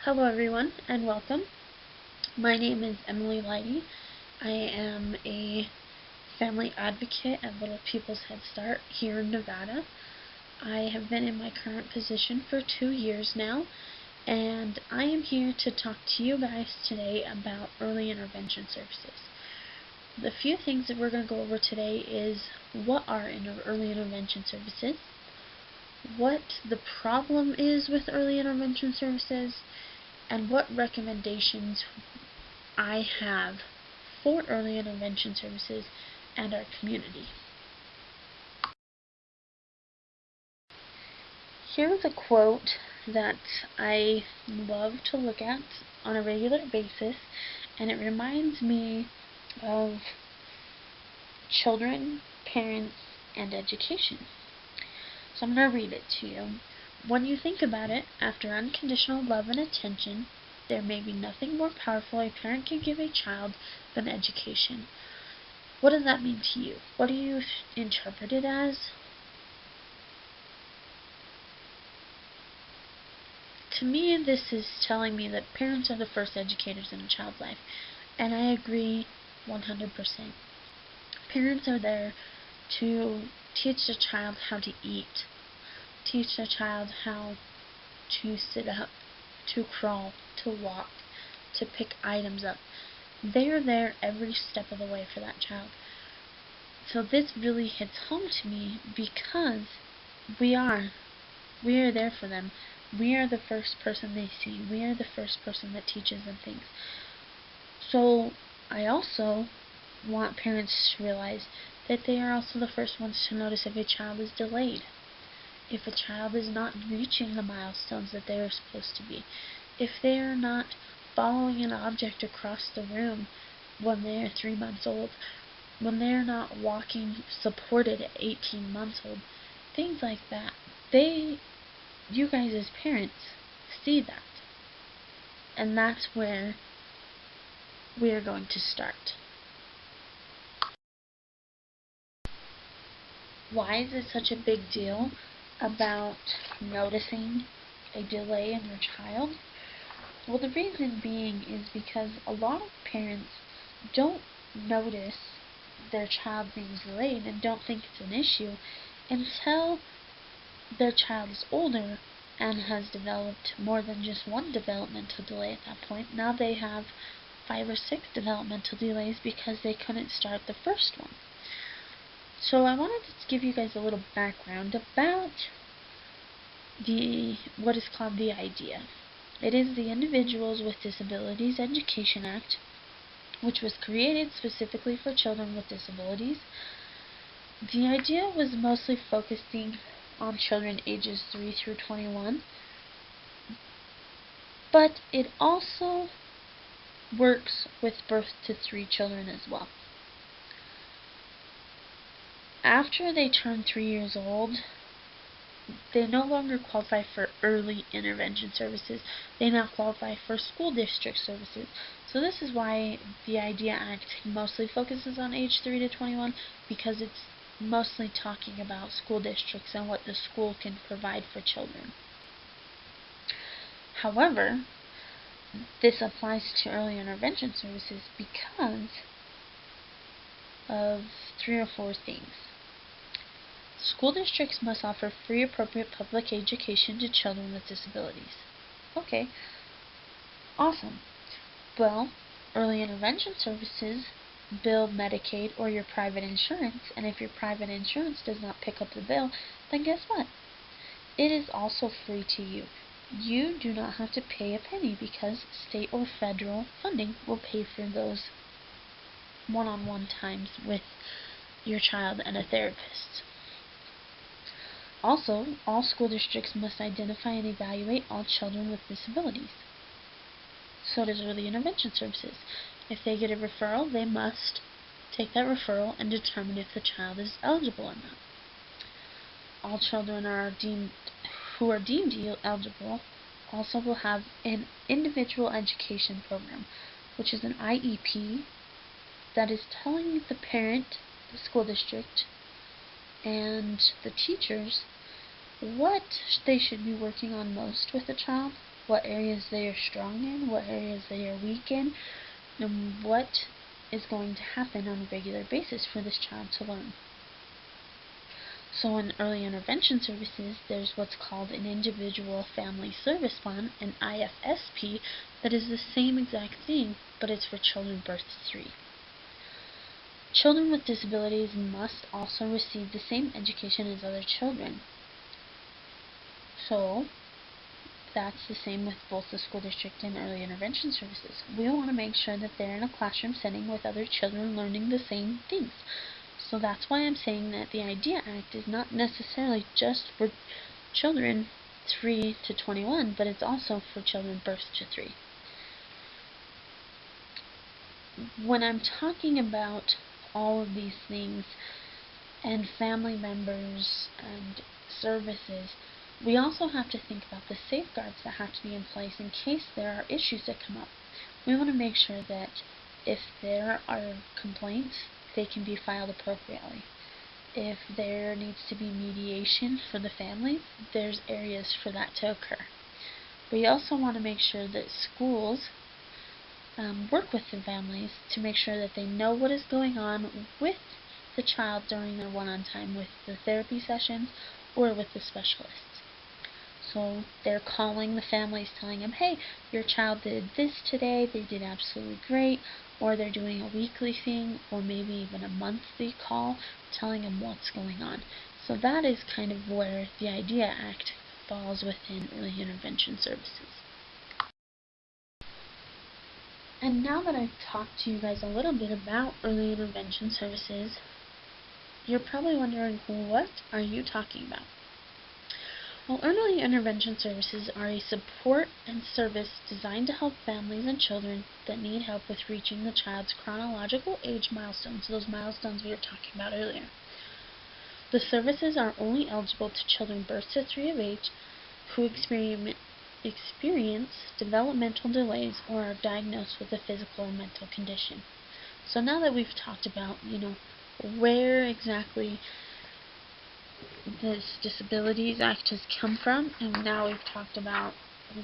Hello everyone and welcome. My name is Emily Leidy. I am a family advocate at Little People's Head Start here in Nevada. I have been in my current position for 2 years now, and I am here to talk to you guys today about early intervention services. The few things that we're going to go over today is what are early intervention services, what the problem is with early intervention services, and what recommendations I have for early intervention services and our community. Here is a quote that I love to look at on a regular basis, and it reminds me of children, parents, and education. So I'm going to read it to you. When you think about it, after unconditional love and attention, there may be nothing more powerful a parent can give a child than education. What does that mean to you? What do you interpret it as? To me, this is telling me that parents are the first educators in a child's life, and I agree 100%. Parents are there to teach the child how to eat, teach the child how to sit up, to crawl, to walk, to pick items up. They are there every step of the way for that child. So this really hits home to me because we are there for them. We are the first person they see. We are the first person that teaches them things. So I also want parents to realize that they are also the first ones to notice if a child is delayed, if a child is not reaching the milestones that they are supposed to be, if they are not following an object across the room when they are 3 months old, when they are not walking supported at 18 months old, things like that. You guys as parents see that, and that's where we are going to start. Why is it such a big deal about noticing a delay in your child? Well, the reason being is because a lot of parents don't notice their child being delayed and don't think it's an issue until their child is older and has developed more than just one developmental delay at that point. Now they have 5 or 6 developmental delays because they couldn't start the first one. So I wanted to give you guys a little background about what is called the IDEA. It is the Individuals with Disabilities Education Act, which was created specifically for children with disabilities. The idea was mostly focusing on children ages 3 through 21, but it also works with birth to 3 children as well. After they turn 3 years old, they no longer qualify for early intervention services. They now qualify for school district services. So this is why the IDEA Act mostly focuses on age 3 to 21, because it's mostly talking about school districts and what the school can provide for children. However, this applies to early intervention services because of 3 or 4 things. School districts must offer free appropriate public education to children with disabilities. Okay, awesome. Well, early intervention services bill Medicaid or your private insurance, and if your private insurance does not pick up the bill, then guess what? It is also free to you. You do not have to pay a penny because state or federal funding will pay for those one-on-one times with your child and a therapist. Also, all school districts must identify and evaluate all children with disabilities. So does early intervention services. If they get a referral, they must take that referral and determine if the child is eligible or not. All children who are deemed eligible also will have an individual education program, which is an IEP that is telling the parent, the school district, and the teachers what they should be working on most with the child what areas they are strong in, what areas they are weak in, and what is going to happen on a regular basis for this child to learn. So in early intervention services, there's what's called an Individual Family Service Plan, an IFSP, that is the same exact thing, but it's for children birth to 3. Children with disabilities must also receive the same education as other children. So that's the same with both the school district and early intervention services. We want to make sure that they're in a classroom setting with other children learning the same things. So that's why I'm saying that the IDEA Act is not necessarily just for children 3 to 21, but it's also for children birth to 3. When I'm talking about all of these things and family members and services, we also have to think about the safeguards that have to be in place in case there are issues that come up. We want to make sure that if there are complaints, they can be filed appropriately. If there needs to be mediation for the families, there's areas for that to occur. We also want to make sure that schools work with the families to make sure that they know what is going on with the child during their one-on-one time with the therapy sessions or with the specialists. So they're calling the families, telling them, hey, your child did this today, they did absolutely great, or they're doing a weekly thing, or maybe even a monthly call, telling them what's going on. So that is kind of where the IDEA Act falls within early intervention services. And now that I've talked to you guys a little bit about early intervention services, you're probably wondering, what are you talking about? Well, early intervention services are a support and service designed to help families and children that need help with reaching the child's chronological age milestones, those milestones we were talking about earlier. The services are only eligible to children birth to 3 of age who experience developmental delays or are diagnosed with a physical or mental condition. So now that we've talked about, where exactly this Disabilities Act has come from, and now we've talked about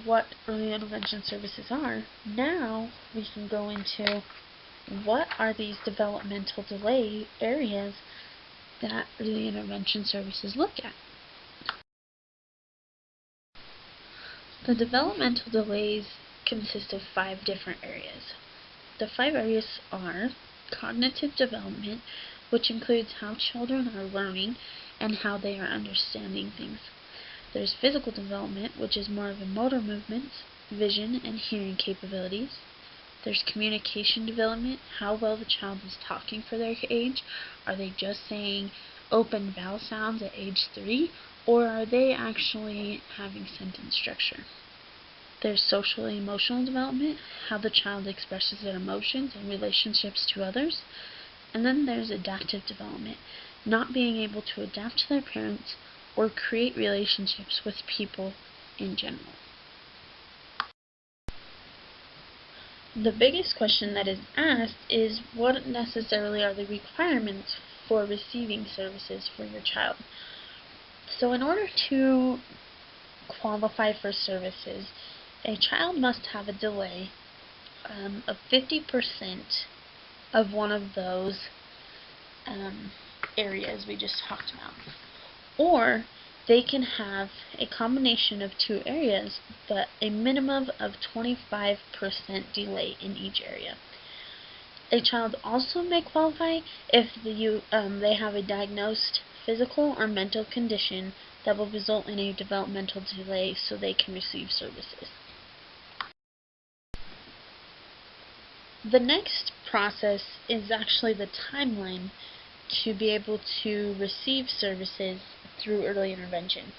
what early intervention services are, now we can go into what are these developmental delay areas that early intervention services look at. The developmental delays consist of 5 different areas. The 5 areas are cognitive development, which includes how children are learning and how they are understanding things. There's physical development, which is more of a motor movements, vision, and hearing capabilities. There's communication development, how well the child is talking for their age. Are they just saying open vowel sounds at age 3, or are they actually having sentence structure? There's social and emotional development, how the child expresses their emotions and relationships to others. And then there's adaptive development, not being able to adapt to their parents or create relationships with people in general. The biggest question that is asked is, what necessarily are the requirements for receiving services for your child? So in order to qualify for services, a child must have a delay of 50% of one of those areas we just talked about. Or they can have a combination of 2 areas, but a minimum of 25% delay in each area. A child also may qualify if they have a diagnosed physical or mental condition that will result in a developmental delay so they can receive services. The next process is actually the timeline to be able to receive services through early intervention.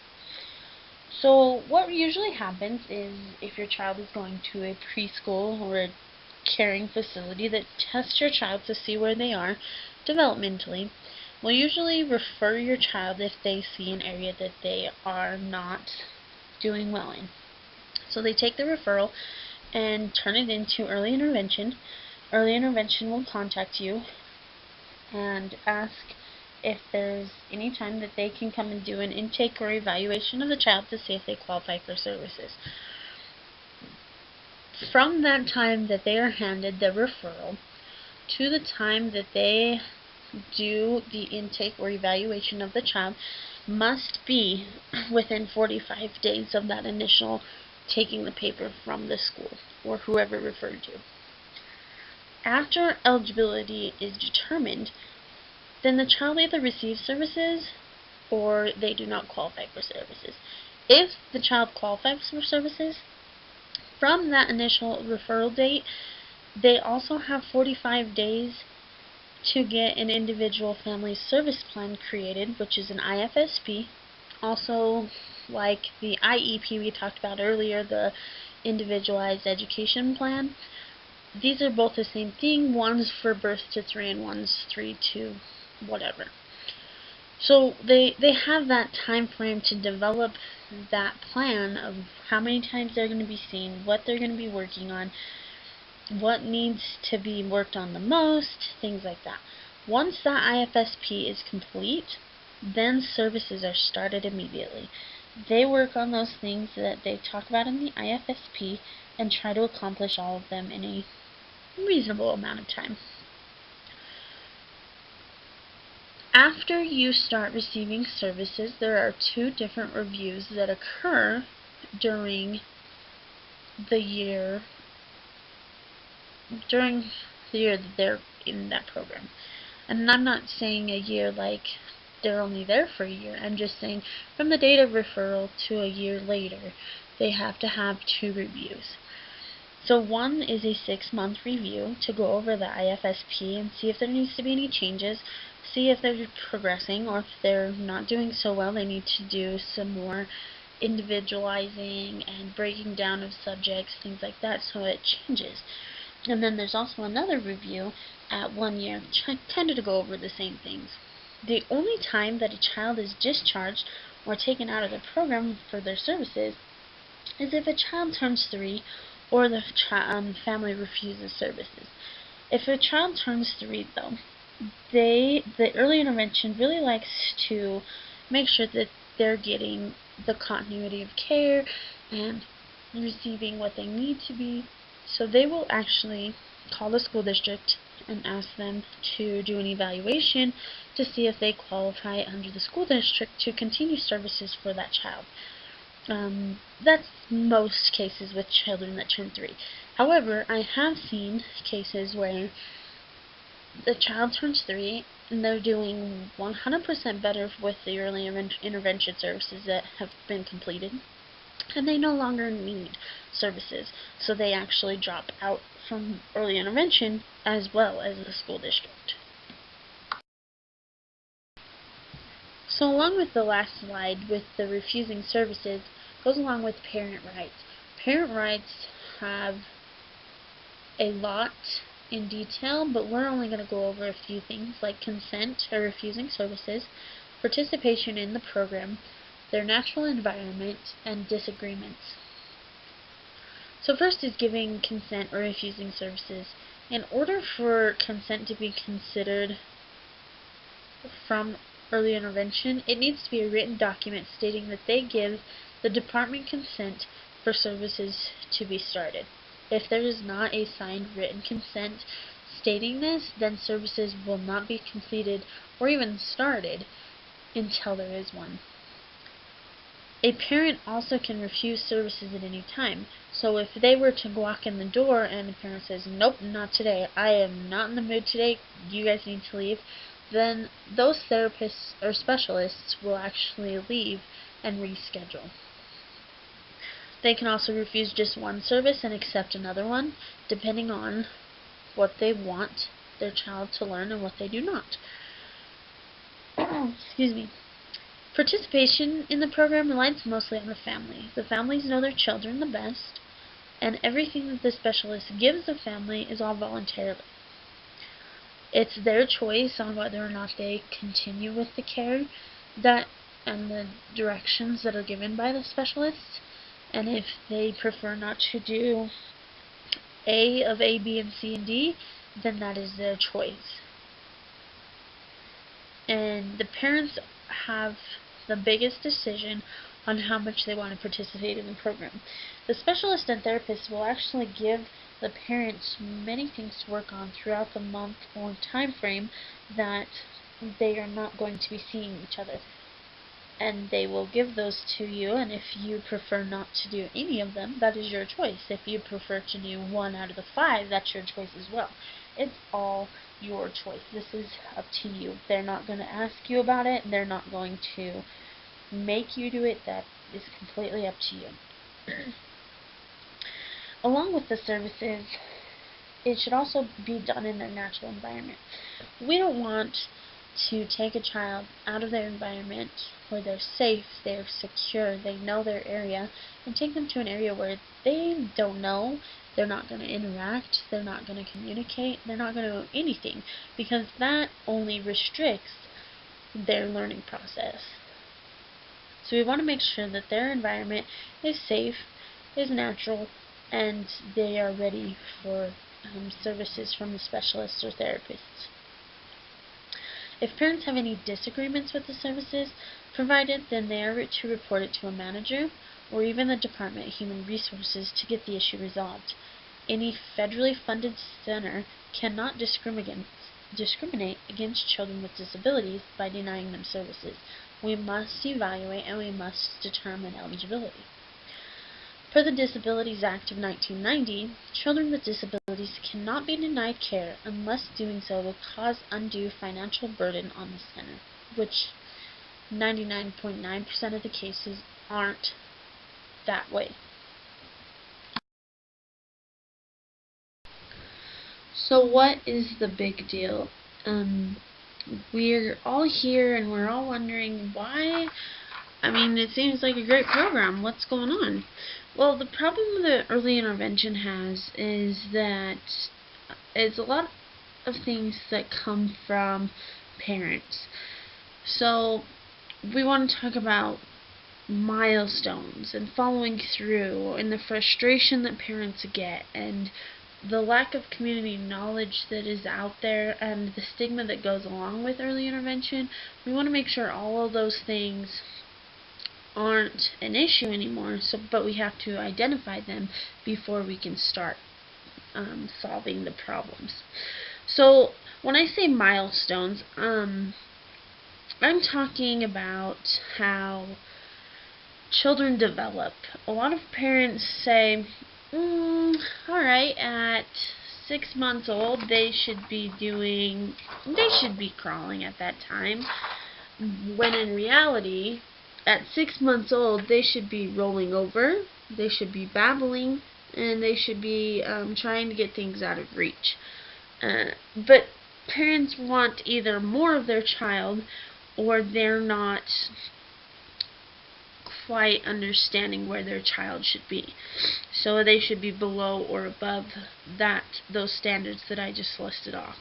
So what usually happens is if your child is going to a preschool or a caring facility that tests your child to see where they are developmentally, will usually refer your child if they see an area that they are not doing well in. So they take the referral and turn it into early intervention. Early intervention will contact you and ask if there's any time that they can come and do an intake or evaluation of the child to see if they qualify for services. From that time that they are handed the referral to the time that they do the intake or evaluation of the child must be within 45 days of that initial taking the paper from the school or whoever referred you. After eligibility is determined, then the child either receives services or they do not qualify for services. If the child qualifies for services, from that initial referral date, they also have 45 days to get an individual family service plan created, which is an IFSP. Also, like the IEP we talked about earlier, the individualized education plan. These are both the same thing. One's for birth to 3 and one's 3 to whatever. So they have that time frame to develop that plan of how many times they're going to be seen, what they're going to be working on, what needs to be worked on the most, things like that. Once that IFSP is complete, then services are started immediately. They work on those things that they talk about in the IFSP and try to accomplish all of them in a reasonable amount of time. After you start receiving services, there are 2 different reviews that occur during the year that they're in that program. And I'm not saying a year like they're only there for a year. I'm just saying from the date of referral to a year later, they have to have 2 reviews. So one is a 6-month review to go over the IFSP and see if there needs to be any changes, see if they're progressing, or if they're not doing so well, they need to do some more individualizing and breaking down of subjects, things like that, so it changes. And then there's also another review at 1 year, tended to go over the same things. The only time that a child is discharged or taken out of the program for their services is if a child turns 3 or the family refuses services. If a child turns 3, though, the early intervention really likes to make sure that they're getting the continuity of care and receiving what they need to be. So they will actually call the school district and ask them to do an evaluation to see if they qualify under the school district to continue services for that child. That's most cases with children that turn 3. However, I have seen cases where the child turns 3 and they're doing 100% better with the early intervention services that have been completed, and they no longer need services, so they actually drop out from early intervention as well as the school district. So along with the last slide with the refusing services goes along with parent rights. Parent rights have a lot in detail, but we're only going to go over a few things like consent or refusing services, participation in the program, their natural environment, and disagreements. So first is giving consent or refusing services. In order for consent to be considered from early intervention, it needs to be a written document stating that they give the department consent for services to be started. If there is not a signed written consent stating this, then services will not be completed or even started until there is one. A parent also can refuse services at any time. So if they were to walk in the door and the parent says, "Nope, not today. I am not in the mood today. You guys need to leave," then those therapists or specialists will actually leave and reschedule. They can also refuse just one service and accept another one, depending on what they want their child to learn and what they do not. Excuse me. Participation in the program relies mostly on the family. The families know their children the best, and everything that the specialist gives the family is all voluntarily. It's their choice on whether or not they continue with the care and the directions that are given by the specialists, and if they prefer not to do A of A, B, and C, and D, then that is their choice. And the parents have the biggest decision on how much they want to participate in the program. The specialist and therapist will actually give the parents many things to work on throughout the month or time frame that they are not going to be seeing each other. And they will give those to you, and if you prefer not to do any of them, that is your choice. If you prefer to do 1 out of the 5, that's your choice as well. It's all your choice. This is up to you. They're not going to ask you about it. They're not going to make you do it. That is completely up to you. Along with the services, it should also be done in their natural environment. We don't want to take a child out of their environment where they're safe, they're secure, they know their area, and take them to an area where they don't know, they're not going to interact, they're not going to communicate, they're not going to do anything, because that only restricts their learning process. So we want to make sure that their environment is safe, is natural, and they are ready for services from the specialists or therapists. If parents have any disagreements with the services provided, then they are to report it to a manager or even the Department of Human Resources to get the issue resolved. Any federally funded center cannot discriminate against children with disabilities by denying them services. We must evaluate and we must determine eligibility. Per the Disabilities Act of 1990, children with disabilities cannot be denied care unless doing so will cause undue financial burden on the center, which 99.9% of the cases aren't that way. So what is the big deal? We're all here and we're all wondering why. I mean, it seems like a great program. What's going on? Well, the problem that early intervention has is that it's a lot of things that come from parents. So we want to talk about milestones and following through and the frustration that parents get and the lack of community knowledge that is out there and the stigma that goes along with early intervention. We want to make sure all of those things aren't an issue anymore, but we have to identify them before we can start solving the problems. So when I say milestones, I'm talking about how children develop. A lot of parents say, alright, at 6 months old they should be crawling at that time, when in reality at 6 months old they should be rolling over, they should be babbling, and they should be trying to get things out of reach. But parents want either more of their child or they're not quite understanding where their child should be. So they should be below or above those standards that I just listed off.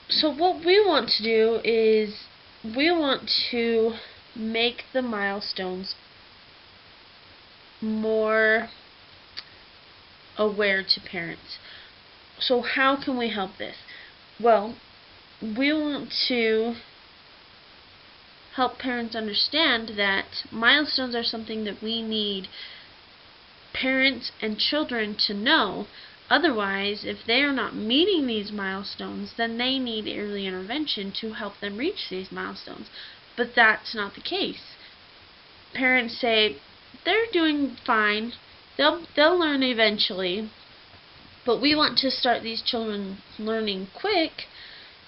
So what we want to do is we want to make the milestones more aware to parents. So how can we help this? Well, we want to help parents understand that milestones are something that we need parents and children to know. Otherwise, if they are not meeting these milestones, then they need early intervention to help them reach these milestones. But that's not the case. Parents say, they're doing fine, they'll learn eventually, but we want to start these children learning quick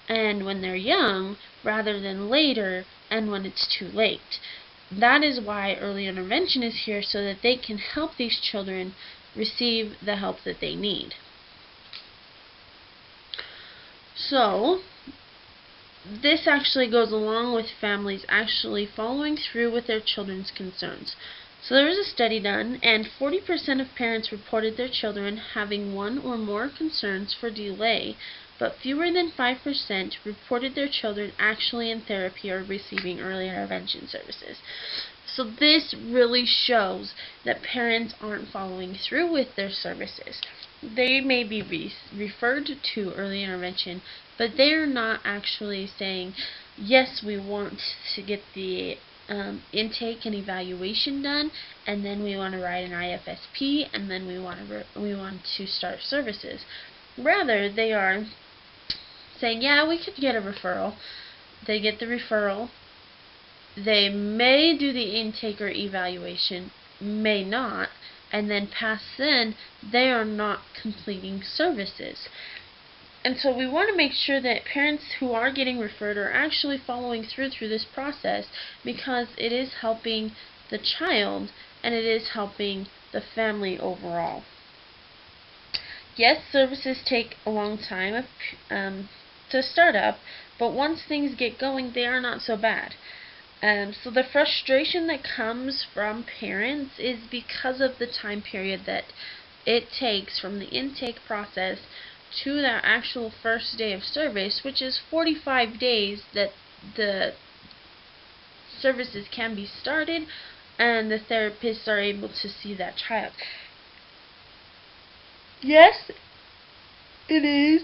and when they're young rather than later and when it's too late. That is why early intervention is here, so that they can help these children receive the help that they need. So this actually goes along with families actually following through with their children's concerns. So there was a study done, and 40% of parents reported their children having one or more concerns for delay, but fewer than 5% reported their children actually in therapy or receiving early intervention services. So this really shows that parents aren't following through with their services. They may be referred to early intervention, but they're not actually saying, yes, we want to get the intake and evaluation done, and then we want to write an IFSP, and then we want to start services. Rather, they are saying, yeah, we could get a referral. They get the referral. They may do the intake or evaluation, may not, and then past then, they are not completing services. And so we want to make sure that parents who are getting referred are actually following through this process, because it is helping the child and it is helping the family overall. Yes, services take a long time to start up, but once things get going, they are not so bad. So the frustration that comes from parents is because of the time period that it takes from the intake process to that actual first day of service, which is 45 days that the services can be started and the therapists are able to see that child. Yes, it is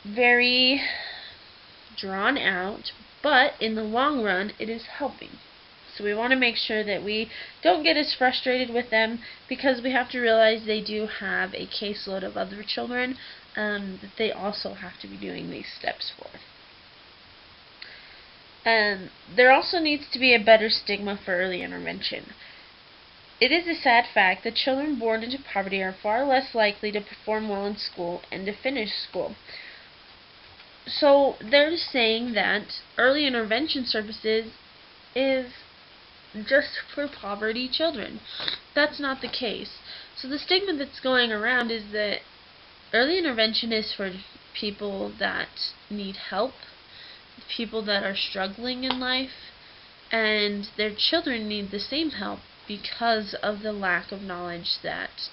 very drawn out, but in the long run, it is helping. So we want to make sure that we don't get as frustrated with them, because we have to realize they do have a caseload of other children that they also have to be doing these steps for. There also needs to be a better stigma for early intervention. It is a sad fact that children born into poverty are far less likely to perform well in school and to finish school. So they're saying that early intervention services is just for poverty children. That's not the case. So the stigma that's going around is that early intervention is for people that need help, people that are struggling in life, and their children need the same help because of the lack of knowledge that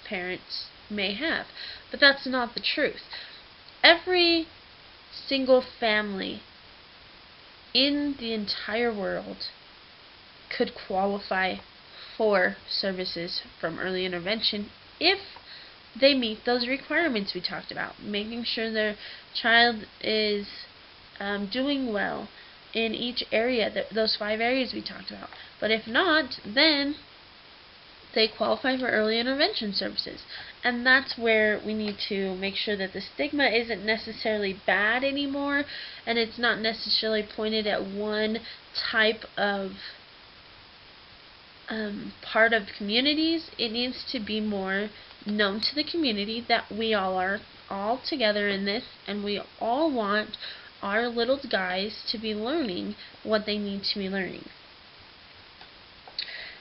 parents may have. But that's not the truth. Every single family in the entire world could qualify for services from early intervention if they meet those requirements we talked about, making sure their child is doing well in each area, those 5 areas we talked about. But if not, then they qualify for early intervention services. And that's where we need to make sure that the stigma isn't necessarily bad anymore, and it's not necessarily pointed at one type of part of communities. It needs to be more known to the community that we all are all together in this, and we all want our little guys to be learning what they need to be learning.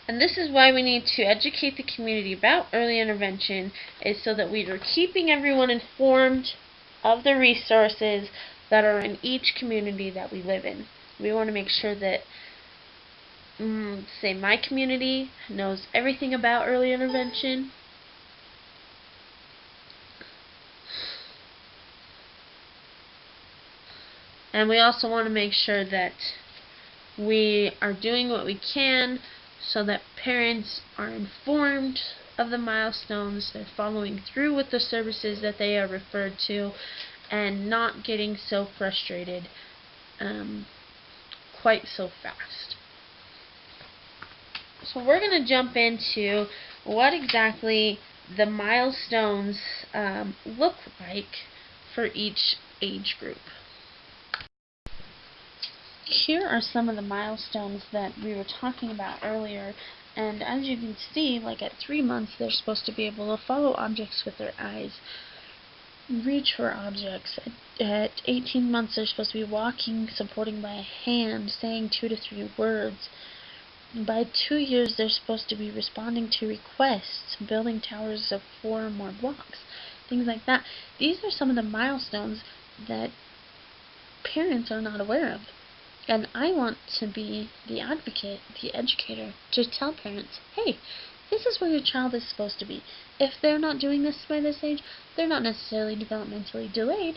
And this is why we need to educate the community about early intervention, is so that we are keeping everyone informed of the resources that are in each community that we live in. We want to make sure that, say, my community knows everything about early intervention. And we also want to make sure that we are doing what we can so that parents are informed of the milestones, they're following through with the services that they are referred to, and not getting so frustrated quite so fast. So we're going to jump into what exactly the milestones look like for each age group. Here are some of the milestones that we were talking about earlier, and as you can see, like at 3 months, they're supposed to be able to follow objects with their eyes, reach for objects. At 18 months, they're supposed to be walking, supporting by a hand, saying 2 to 3 words. By 2 years, they're supposed to be responding to requests, building towers of 4 or more blocks, things like that. These are some of the milestones that parents are not aware of. And I want to be the advocate, the educator, to tell parents, hey, this is where your child is supposed to be. If they're not doing this by this age, they're not necessarily developmentally delayed,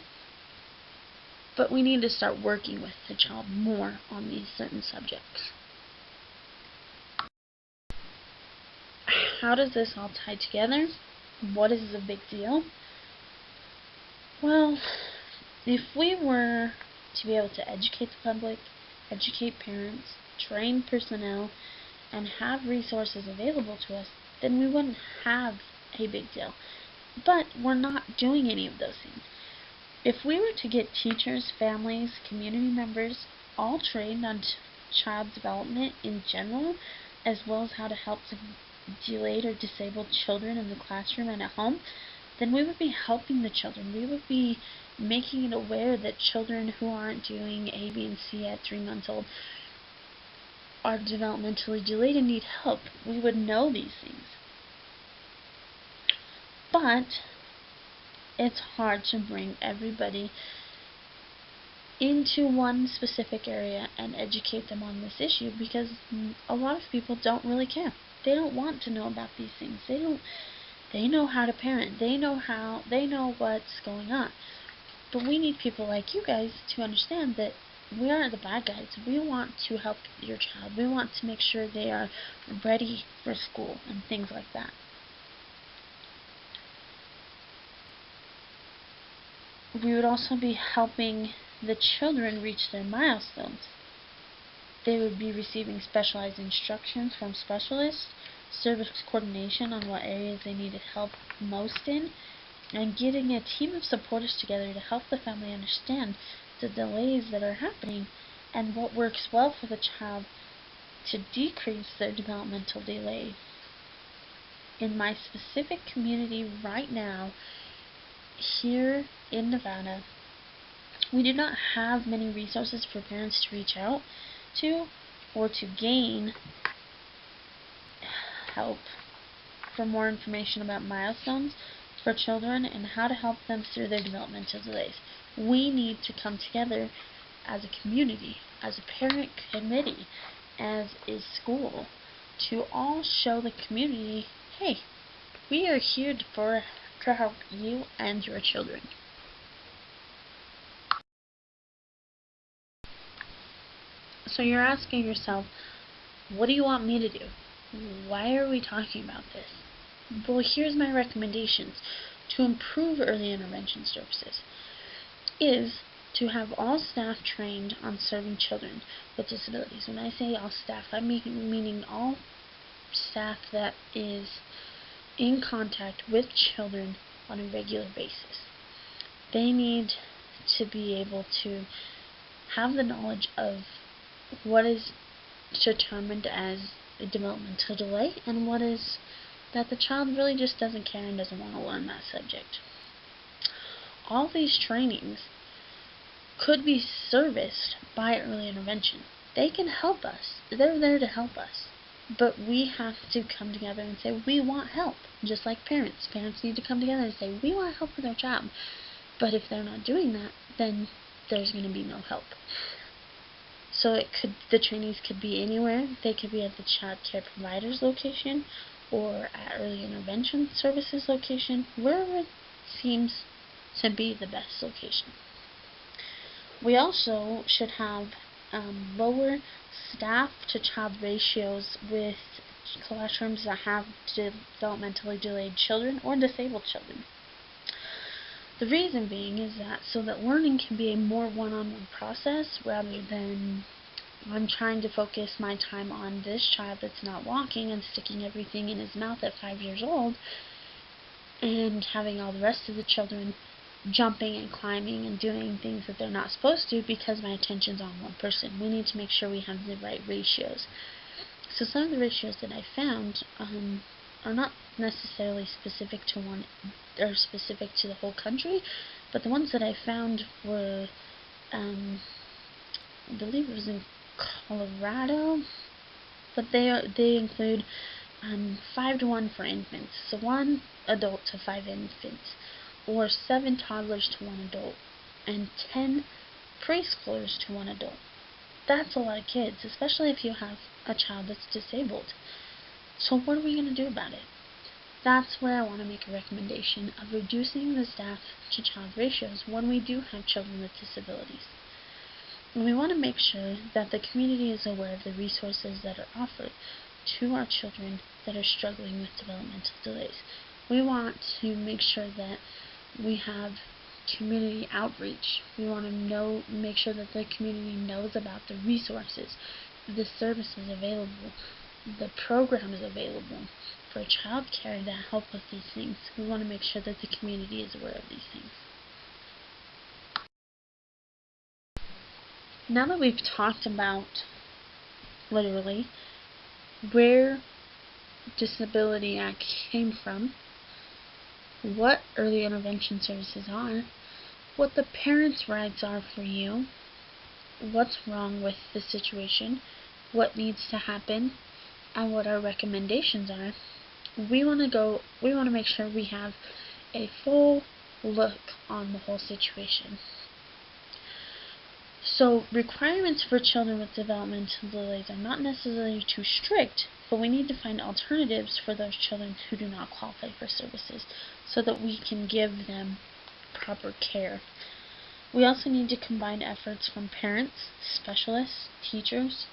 but we need to start working with the child more on these certain subjects. How does this all tie together? What is the big deal? Well, if we were to be able to educate the public educate parents, train personnel, and have resources available to us, then we wouldn't have a big deal. But we're not doing any of those things. If we were to get teachers, families, community members all trained on child development in general, as well as how to help delayed or disabled children in the classroom and at home, then we would be helping the children. We would be making it aware that children who aren't doing A, B, and C at 3 months old are developmentally delayed and need help. We would know these things. But it's hard to bring everybody into one specific area and educate them on this issue because a lot of people don't really care. They don't want to know about these things. They know how to parent. They know what's going on. But we need people like you guys to understand that we aren't the bad guys. We want to help your child. We want to make sure they are ready for school and things like that. We would also be helping the children reach their milestones. They would be receiving specialized instructions from specialists, service coordination on what areas they needed help most in, and getting a team of supporters together to help the family understand the delays that are happening and what works well for the child to decrease their developmental delay. In my specific community right now, here in Nevada, we do not have many resources for parents to reach out to or to gain help for more information about milestones for children and how to help them through their developmental delays. We need to come together as a community, as a parent committee, as a school, to all show the community, hey, we are here to help you and your children. So you're asking yourself, what do you want me to do? Why are we talking about this? Well, here's my recommendations to improve early intervention services is to have all staff trained on serving children with disabilities. When I say all staff, I'm meaning all staff that is in contact with children on a regular basis. They need to be able to have the knowledge of what is determined as a developmental delay and what is that the child really just doesn't care and doesn't want to learn that subject. All these trainings could be serviced by early intervention. They can help us. They're there to help us. But we have to come together and say, we want help. Just like parents. Parents need to come together and say, we want help with our child. But if they're not doing that, then there's going to be no help. So the trainings could be anywhere. They could be at the child care provider's location or at early intervention services location, wherever seems to be the best location. We also should have lower staff to child ratios with classrooms that have developmentally delayed children or disabled children. The reason being is that so that learning can be a more one-on-one process rather than I'm trying to focus my time on this child that's not walking and sticking everything in his mouth at 5 years old and having all the rest of the children jumping and climbing and doing things that they're not supposed to because my attention's on one person. We need to make sure we have the right ratios. So some of the ratios that I found are not necessarily specific to one or specific to the whole country, but the ones that I found were, I believe it was in Colorado, but they include 5 to 1 for infants, so 1 adult to 5 infants, or 7 toddlers to 1 adult, and 10 preschoolers to 1 adult. That's a lot of kids, especially if you have a child that's disabled. So what are we going to do about it? That's where I want to make a recommendation of reducing the staff to child ratios when we do have children with disabilities. And we want to make sure that the community is aware of the resources that are offered to our children that are struggling with developmental delays. We want to make sure that we have community outreach. We want to make sure that the community knows about the resources, the services available, the programs available for child care to help with these things. We want to make sure that the community is aware of these things. Now that we've talked about, literally, where Disability Act came from, what early intervention services are, what the parents' rights are for you, what's wrong with the situation, what needs to happen, and what our recommendations are, we want to make sure we have a full look on the whole situation. So, requirements for children with developmental delays are not necessarily too strict, but we need to find alternatives for those children who do not qualify for services so that we can give them proper care. We also need to combine efforts from parents, specialists, teachers,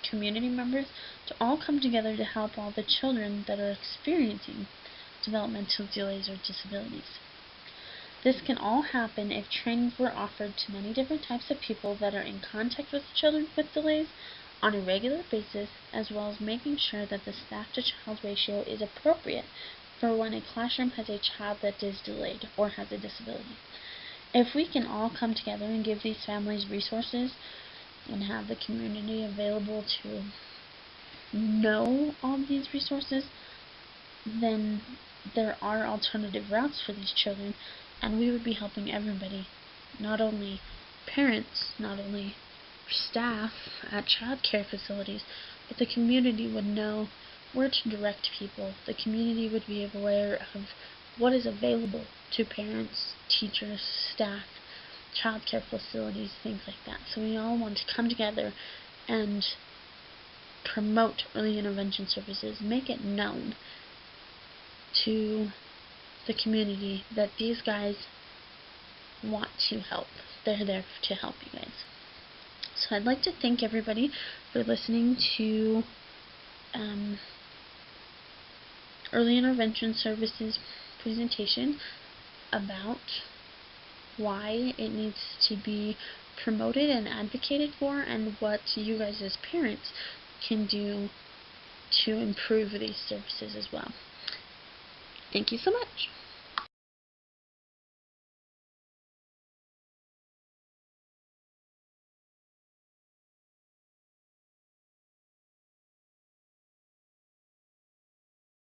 community members to all come together to help all the children that are experiencing developmental delays or disabilities. This can all happen if trainings were offered to many different types of people that are in contact with children with delays on a regular basis, as well as making sure that the staff-to-child ratio is appropriate for when a classroom has a child that is delayed or has a disability. If we can all come together and give these families resources and have the community available to know all of these resources, then there are alternative routes for these children, and we would be helping everybody, not only parents, not only staff at child care facilities, but the community would know where to direct people. The community would be aware of what is available to parents, teachers, staff, child care facilities, things like that. So we all want to come together and promote early intervention services, make it known to the community that these guys want to help. They're there to help you guys. So I'd like to thank everybody for listening to early intervention services presentation about why it needs to be promoted and advocated for, and what you guys as parents can do to improve these services as well. Thank you so much.